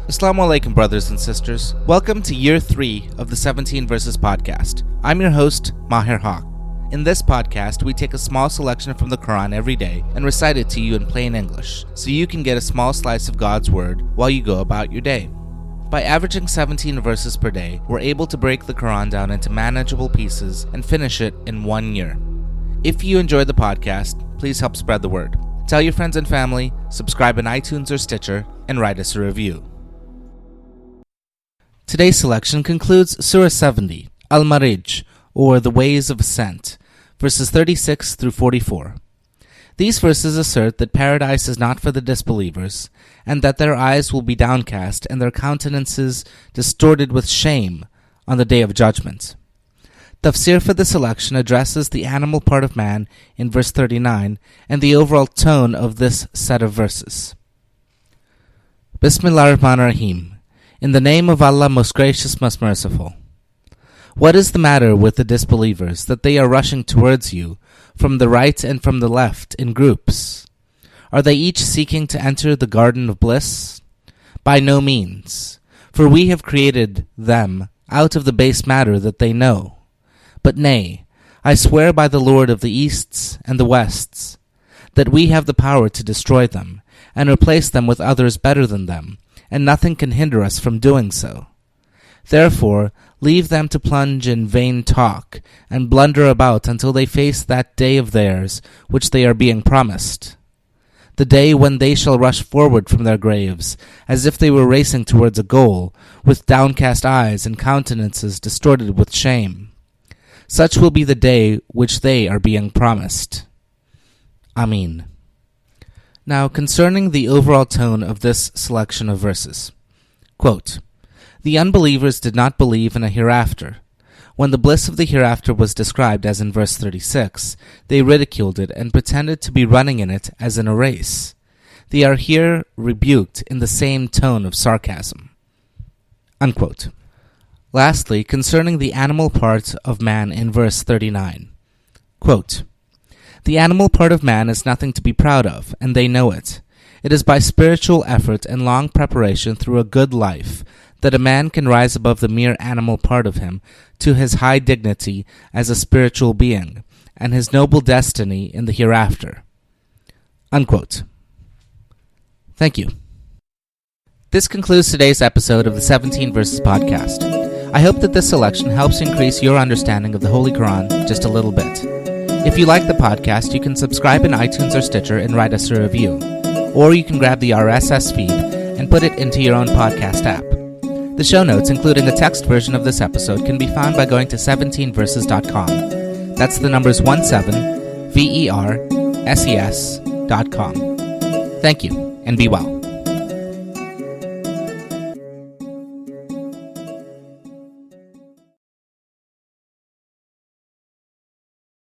As-salaam wa-alaikum, brothers and sisters. Welcome to Year 3 of the 17 Verses podcast. I'm your host, Maher Haq. In this podcast, we take a small selection from the Quran every day and recite it to you in plain English, so you can get a small slice of God's Word while you go about your day. By averaging 17 verses per day, we're able to break the Quran down into manageable pieces and finish it in 1 year. If you enjoyed the podcast, please help spread the word. Tell your friends and family, subscribe in iTunes or Stitcher, and write us a review. Today's selection concludes Surah 70, ãrij, or the Ways of Ascent, verses 36 through 44. These verses assert that paradise is not for the disbelievers, and that their eyes will be downcast and their countenances distorted with shame on the day of judgment. Tafseer for the selection addresses the animal part of man in verse 39 and the overall tone of this set of verses. Bismillahir-Rahmanir-Rahim. In the name of Allah, most gracious, most merciful. What is the matter with the disbelievers that they are rushing towards you from the right and from the left in groups? Are they each seeking to enter the garden of bliss? By no means, for we have created them out of the base matter that they know. But nay, I swear by the Lord of the Easts and the Wests, that we have the power to destroy them and replace them with others better than them, and nothing can hinder us from doing so. Therefore, leave them to plunge in vain talk and blunder about until they face that day of theirs which they are being promised. The day when they shall rush forward from their graves, as if they were racing towards a goal, with downcast eyes and countenances distorted with shame. Such will be the day which they are being promised. Ameen. Now, concerning the overall tone of this selection of verses. Quote, the unbelievers did not believe in a hereafter. When the bliss of the hereafter was described as in verse 36, they ridiculed it and pretended to be running in it as in a race. They are here rebuked in the same tone of sarcasm. Unquote. Lastly, concerning the animal part of man in verse 39. Quote, the animal part of man is nothing to be proud of, and they know it. It is by spiritual effort and long preparation through a good life that a man can rise above the mere animal part of him to his high dignity as a spiritual being, and his noble destiny in the hereafter. Unquote. Thank you. This concludes today's episode of the 17 Verses podcast. I hope that this selection helps increase your understanding of the Holy Quran just a little bit. If you like the podcast, you can subscribe in iTunes or Stitcher and write us a review. Or you can grab the RSS feed and put it into your own podcast app. The show notes, including a text version of this episode, can be found by going to 17verses.com. That's the numbers 17verses.com. Thank you, and be well.